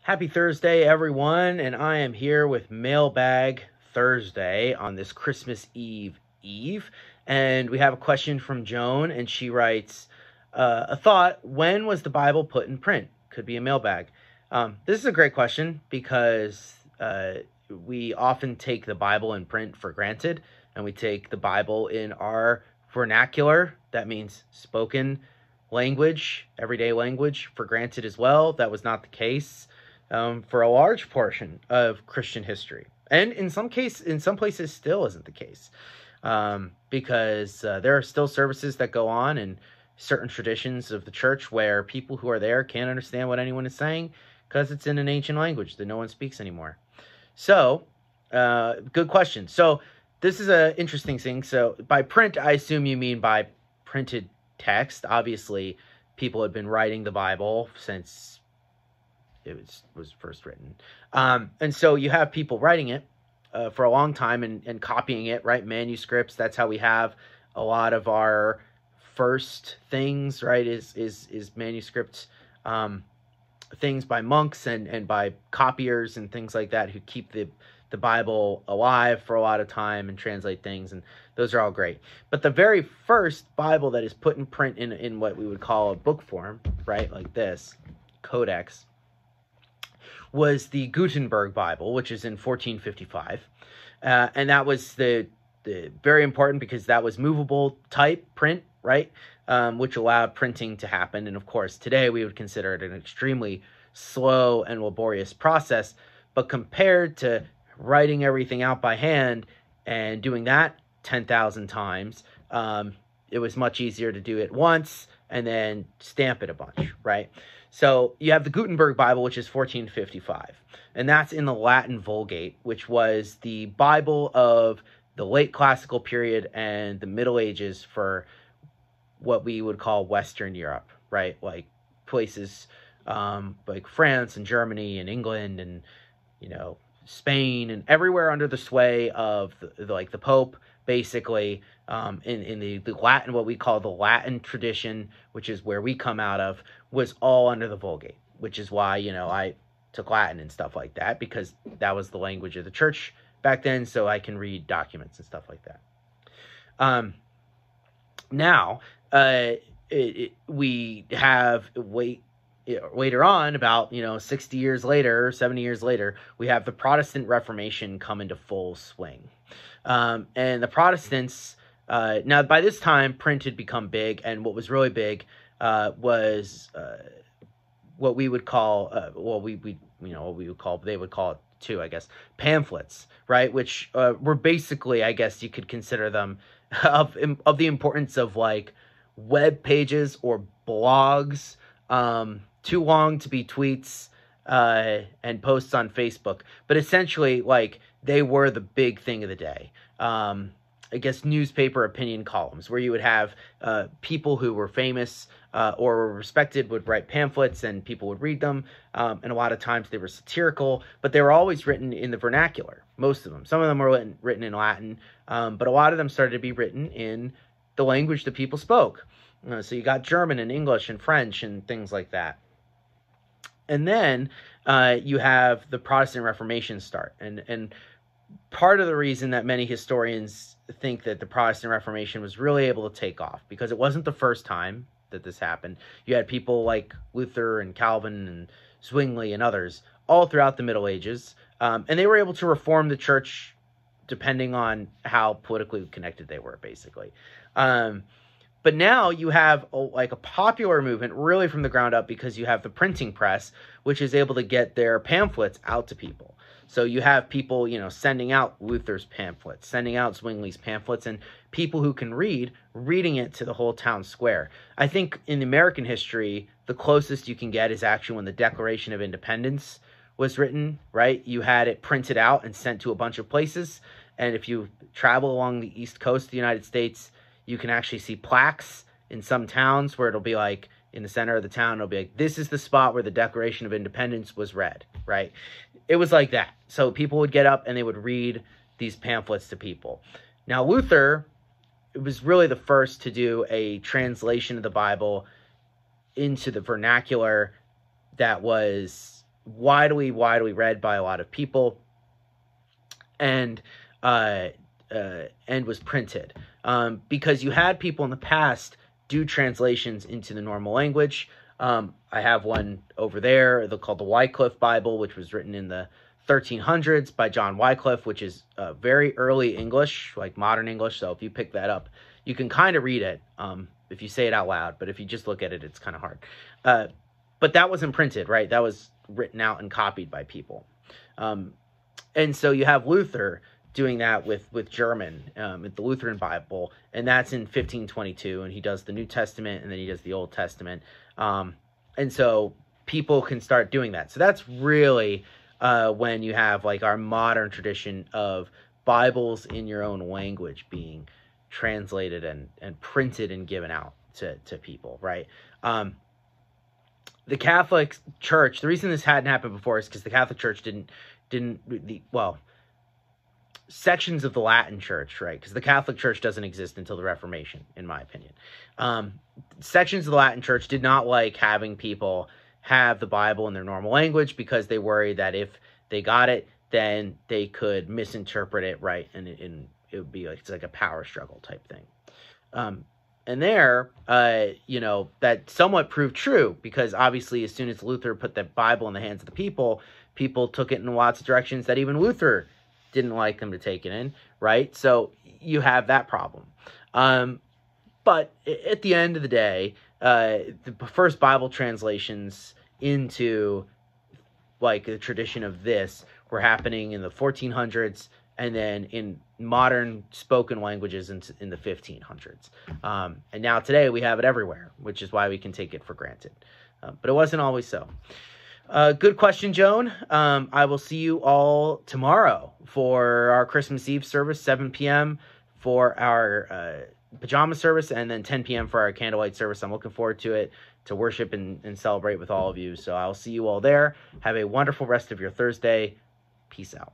Happy Thursday, everyone, and I am here with Mailbag Thursday on this Christmas Eve, and we have a question from Joan, and she writes, a thought, when was the Bible put in print? Could be a mailbag. This is a great question because we often take the Bible in print for granted, and we take the Bible in our vernacular, that means spoken language, everyday language, for granted as well. That was not the case for a large portion of Christian history, and in some places still isn't the case, because there are still services that go on in certain traditions of the church where people who are there can't understand what anyone is saying because it's in an ancient language that no one speaks anymore. So, good question. So this is an interesting thing. So by print, I assume you mean by printed text. Obviously, people had been writing the Bible since it was first written. And so you have people writing it for a long time and copying it, right? Manuscripts, that's how we have a lot of our first things, right, is manuscripts, things by monks and by copiers and things like that who keep the Bible alive for a lot of time and translate things, and those are all great. But the very first Bible that is put in print in what we would call a book form, right, like this, codex, was the Gutenberg Bible, which is in 1455. And that was the very important because that was movable type print, right, which allowed printing to happen. And of course, today we would consider it an extremely slow and laborious process. But compared to writing everything out by hand and doing that 10,000 times, it was much easier to do it once and then stamp it a bunch, right? So you have the Gutenberg Bible, which is 1455, and that's in the Latin Vulgate, which was the Bible of the late classical period and the Middle Ages for what we would call Western Europe, right? Like places like France and Germany and England and, Spain and everywhere under the sway of the Pope, basically, in the Latin, what we call the Latin tradition, which is where we come out of, was all under the Vulgate, which is why, I took Latin and stuff like that, because that was the language of the church back then, so I can read documents and stuff like that. Now, we have later on, about 60 years later, 70 years later, we have the Protestant Reformation come into full swing, and the Protestants, now by this time print had become big, and what was really big was what we would call they would call it too, I guess, pamphlets, right, which were basically, I guess you could consider them of the importance of like web pages or blogs, too long to be tweets and posts on Facebook, but essentially, like, they were the big thing of the day. I guess newspaper opinion columns where you would have people who were famous or were respected would write pamphlets and people would read them. And a lot of times they were satirical, but they were always written in the vernacular, most of them. Some of them were written in Latin, but a lot of them started to be written in the language that people spoke. So you got German and English and French and things like that. And then you have the Protestant Reformation start. And part of the reason that many historians think that the Protestant Reformation was really able to take off, because it wasn't the first time that this happened. You had people like Luther and Calvin and Zwingli and others all throughout the Middle Ages. And they were able to reform the church depending on how politically connected they were, basically. But now you have a popular movement really from the ground up, because you have the printing press, which is able to get their pamphlets out to people. So you have people, sending out Luther's pamphlets, sending out Zwingli's pamphlets, and people who can reading it to the whole town square. I think in American history, the closest you can get is actually when the Declaration of Independence was written, right? You had it printed out and sent to a bunch of places. And if you travel along the East Coast of the United States, you can actually see plaques in some towns where it'll be like, in the center of the town, it'll be like, this is the spot where the Declaration of Independence was read, right? It was like that. So people would get up and they would read these pamphlets to people. Now, Luther was really the first to do a translation of the Bible into the vernacular that was widely read by a lot of people, and was printed, because you had people in the past do translations into the normal language. I have one over there called the Wycliffe Bible, which was written in the 1300s by John Wycliffe, which is very early English, like modern English. So if you pick that up, you can kind of read it if you say it out loud, but if you just look at it, it's kind of hard. But that wasn't printed, right? That was written out and copied by people. And so you have Luther doing that with German, the Lutheran Bible, and that's in 1522, and he does the New Testament, and then he does the Old Testament. And so people can start doing that. So that's really when you have like our modern tradition of Bibles in your own language being translated and printed and given out to people, right? The Catholic Church, the reason this hadn't happened before is because the Catholic Church sections of the Latin Church, right? Because the Catholic Church doesn't exist until the Reformation, in my opinion. Sections of the Latin Church did not like having people have the Bible in their normal language, because they worried that if they got it, then they could misinterpret it, right? And it would be like, it's like a power struggle type thing. And there, that somewhat proved true, because obviously as soon as Luther put the Bible in the hands of the people took it in lots of directions that even Luther didn't like them to take it in, right? So you have that problem. But at the end of the day, the first Bible translations into like the tradition of this were happening in the 1400s, and then in modern spoken languages in the 1500s. And now today we have it everywhere, which is why we can take it for granted. But it wasn't always so. Good question, Joan. I will see you all tomorrow for our Christmas Eve service, 7 p.m. for our pajama service, and then 10 p.m. for our candlelight service. I'm looking forward to it, to worship and celebrate with all of you. So I'll see you all there. Have a wonderful rest of your Thursday. Peace out.